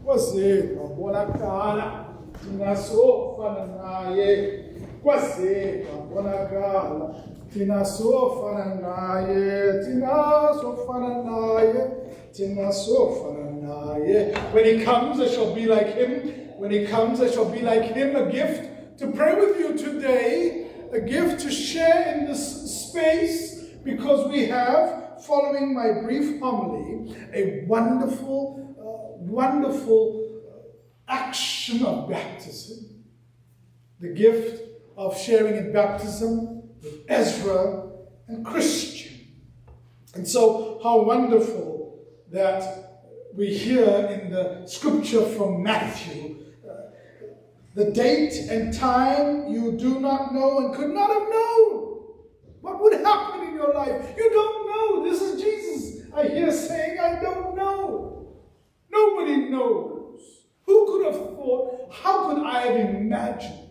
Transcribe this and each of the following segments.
kwase kwabonakala thina sofana naye, kwase kwabonakala thina sofana naye, thina sofana naye, thina sofana naye. When he comes, I shall be like him. When he comes, I shall be like him. A gift to pray with you today, a gift to share in this space, because we have, following my brief homily, a wonderful action of baptism. The gift of sharing in baptism with Ezra and Christian. And so, how wonderful that we hear in the scripture from Matthew, the date and time you do not know and could not have known. What would happen in your life? You don't know. This is Jesus. I hear saying, I don't know. Nobody knows. Who could have thought? How could I have imagined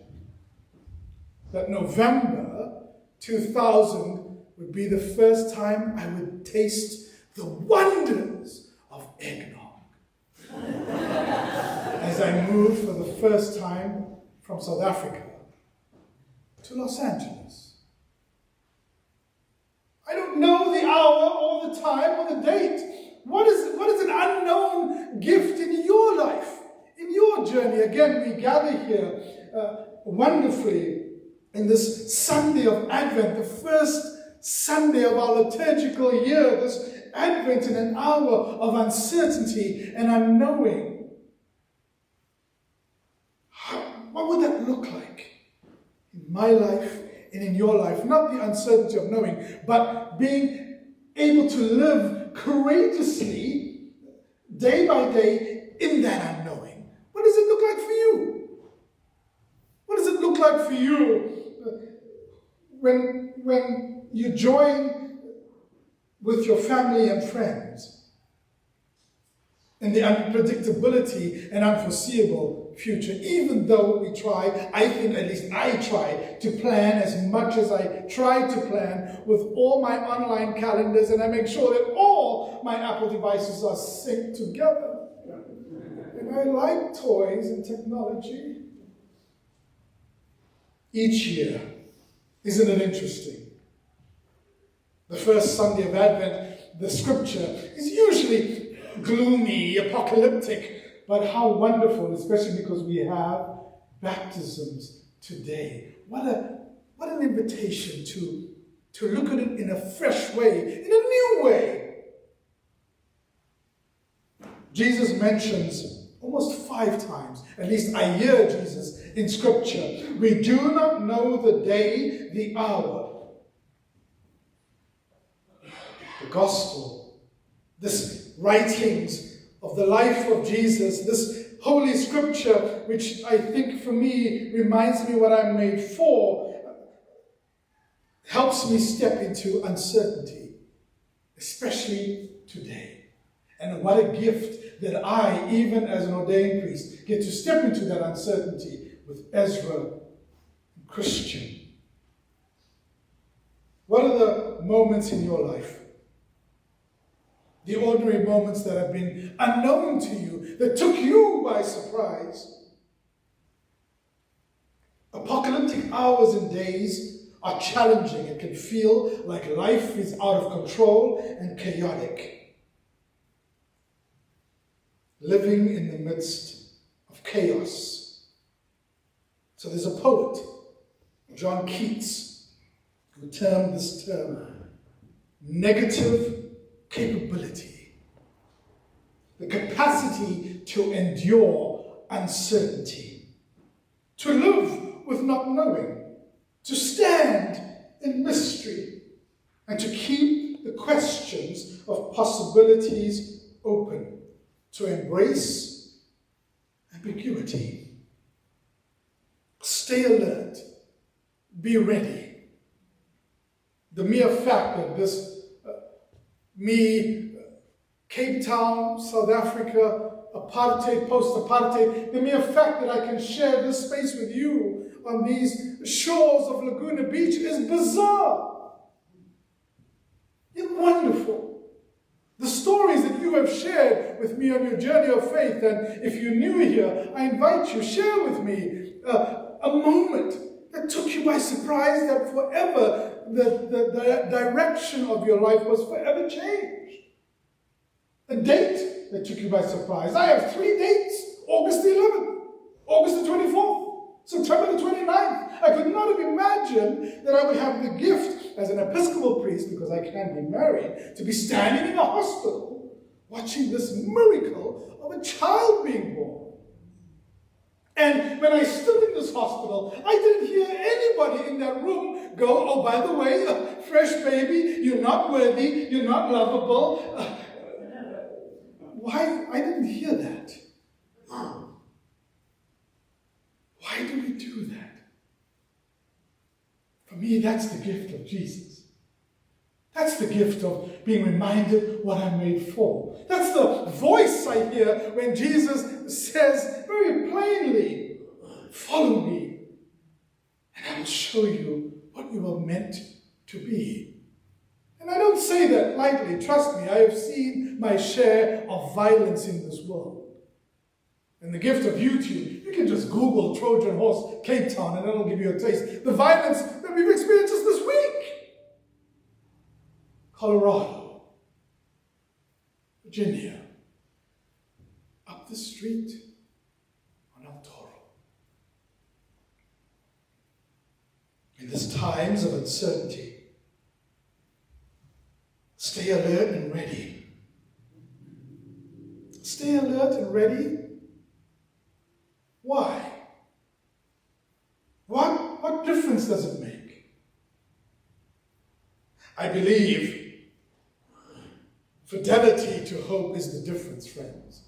that November 2000 would be the first time I would taste the wonders of eggnog? As I moved for the first time from South Africa to Los Angeles. I don't know the hour or the time or the date. What is an unknown gift in your life, in your journey? Again, we gather here wonderfully in this Sunday of Advent, the first Sunday of our liturgical year, this Advent in an hour of uncertainty and unknowing. What would that look like in my life and in your life? Not the uncertainty of knowing, but being able to live courageously day by day in that unknowing. What does it look like for you? What does it look like for you when you join with your family and friends in the unpredictability and unforeseeable future? Even though we try, I think at least I try to plan as much as I try to plan with all my online calendars, and I make sure that all my Apple devices are synced together. And I like toys and technology. Each year, isn't it interesting? The first Sunday of Advent, the scripture is usually gloomy, apocalyptic, but how wonderful, especially because we have baptisms today. What an invitation to look at it in a fresh way, in a new way. Jesus mentions almost 5 times, at least I hear Jesus in scripture, we do not know the day, the hour. The gospel, this writings of the life of Jesus, this holy scripture, which I think for me reminds me what I'm made for, helps me step into uncertainty, especially today. And what a gift that I, even as an ordained priest, get to step into that uncertainty with Ezra and Christian. What are the moments in your life? The ordinary moments that have been unknown to you, that took you by surprise. Apocalyptic hours and days are challenging. It can feel like life is out of control and chaotic. Living in the midst of chaos. So there's a poet, John Keats, who termed this term negative capability, the capacity to endure uncertainty, to live with not knowing, to stand in mystery, and to keep the questions of possibilities open, to embrace ambiguity. Stay alert, be ready. The mere fact that this Cape Town, South Africa, apartheid, post-apartheid, the mere fact that I can share this space with you on these shores of Laguna Beach is bizarre. It's wonderful. The stories that you have shared with me on your journey of faith. And if you're new here, I invite you, share with me a moment that took you by surprise, that forever, the direction of your life was forever changed. A date that took you by surprise. I have 3 dates. August the 11th, August the 24th, September the 29th. I could not have imagined that I would have the gift as an Episcopal priest, because I can't be married, to be standing in a hospital watching this miracle of a child being born. And when I stood in this hospital, I didn't hear anybody in that room go, oh, by the way, a fresh baby, you're not worthy, you're not lovable. Why? I didn't hear that. Why do we do that? For me, that's the gift of Jesus. That's the gift of being reminded what I'm made for. That's the voice I hear when Jesus says very plainly, follow me, and I will show you what you are meant to be. And I don't say that lightly. Trust me, I have seen my share of violence in this world. And the gift of YouTube, you can just Google Trojan Horse Cape Town and it'll give you a taste. The violence that we've experienced just this week. Colorado, Virginia, up the street on El Toro. In these times of uncertainty, stay alert and ready. Stay alert and ready. Why? What difference does it make? I believe fidelity to hope is the difference, friends.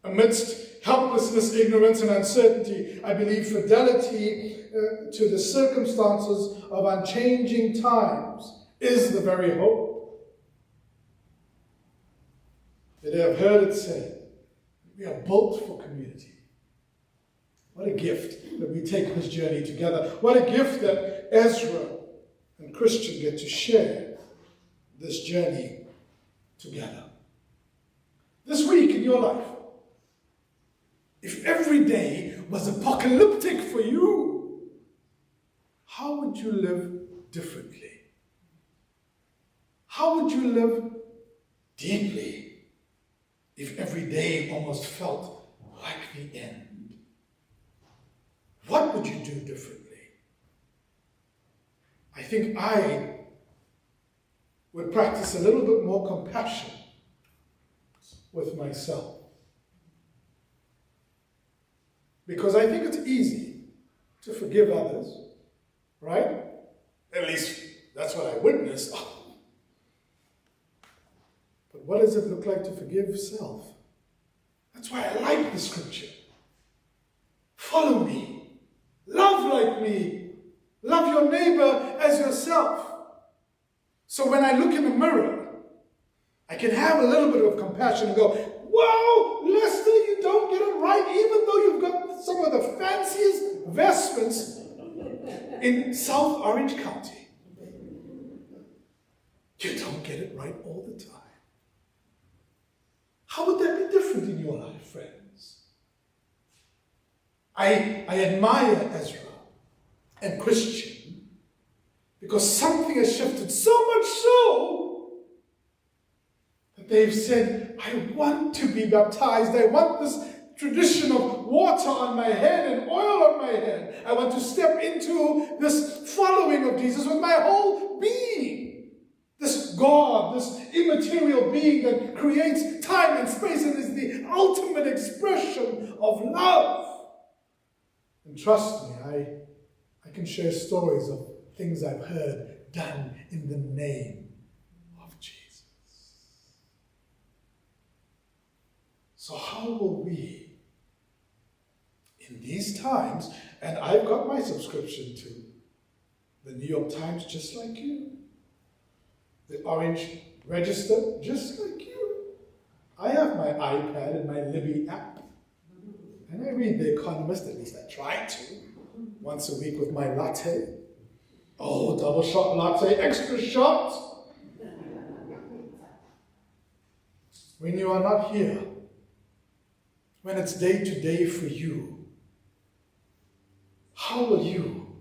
Amidst helplessness, ignorance, and uncertainty, I believe fidelity to the circumstances of unchanging times is the very hope. That I have heard it said, we are built for community. What a gift that we take this journey together. What a gift that Ezra and Christian get to share this journey together. This week in your life, if every day was apocalyptic for you, how would you live differently? How would you live deeply if every day almost felt like the end? What would you do differently? I think I would practice a little bit more compassion with myself. Because I think it's easy to forgive others, right? At least that's what I witnessed. But what does it look like to forgive self? That's why I like the scripture. Follow me. Love like me. Love your neighbor as yourself. So when I look in the mirror, I can have a little bit of compassion and go, wow, Lester, you don't get it right, even though you've got some of the fanciest vestments in South Orange County. You don't get it right all the time. How would that be different in your life, friends? I admire Ezra and Christian because something has shifted so much so that they've said, I want to be baptized. I want this tradition of water on my head and oil on my head. I want to step into this following of Jesus with my whole being. This God, this immaterial being that creates time and space and is the ultimate expression of love. And trust me, I can share stories of things I've heard done in the name of Jesus. So how will we, in these times, and I've got my subscription to the New York Times just like you, the Orange Register just like you. I have my iPad and my Libby app. And I read The Economist, at least I try to, once a week with my latte. Oh, double shot latte, extra shot. when you are not here, when it's day to day for you, how will you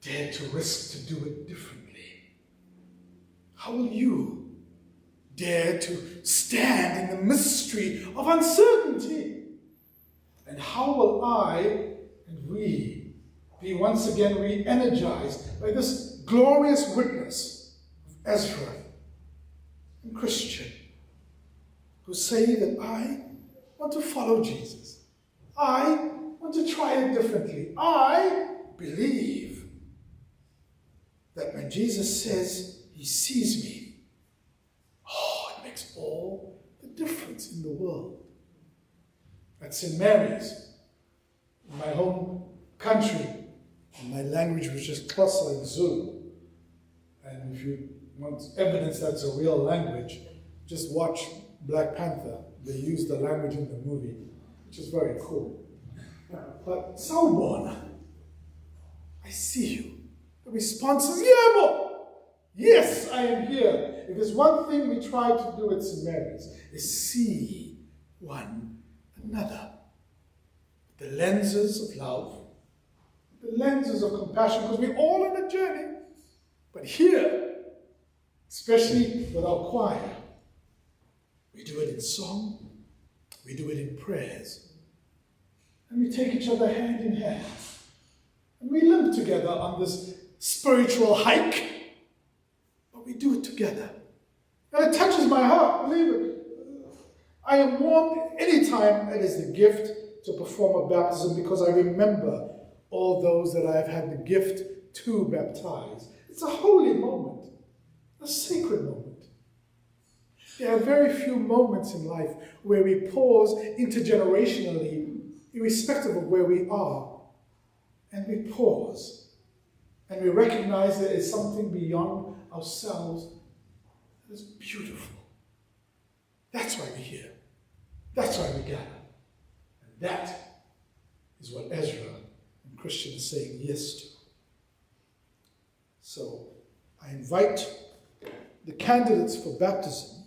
dare to risk to do it differently? How will you dare to stand in the mystery of uncertainty? And how will I and we be once again re-energized by this glorious witness of Ezra and Christian, who say that I want to follow Jesus. I want to try it differently. I believe that when Jesus says he sees me, it makes all the difference in the world. At St. Mary's, in my home country, and my language was just Xhosa and Zulu. And if you want evidence that's a real language, just watch Black Panther. They use the language in the movie, which is very cool. But Sawubona, I see you. The response is, Yebo! Yes, I am here. If there's one thing we try to do at St. Mary's, is see one another. The lenses of love, the lenses of compassion, because we're all on a journey. But here, especially with our choir, we do it in song, we do it in prayers, and we take each other hand in hand. And we limp together on this spiritual hike, but we do it together. And it touches my heart, believe it. I am warmed anytime it is the gift to perform a baptism, because I remember all those that I've had the gift to baptize. It's a holy moment, a sacred moment. There are very few moments in life where we pause intergenerationally, irrespective of where we are, and we pause, and we recognize there is something beyond ourselves that is beautiful. That's why we're here. That's why we gather. And that is what Ezra and Christian are saying yes to. So I invite the candidates for baptism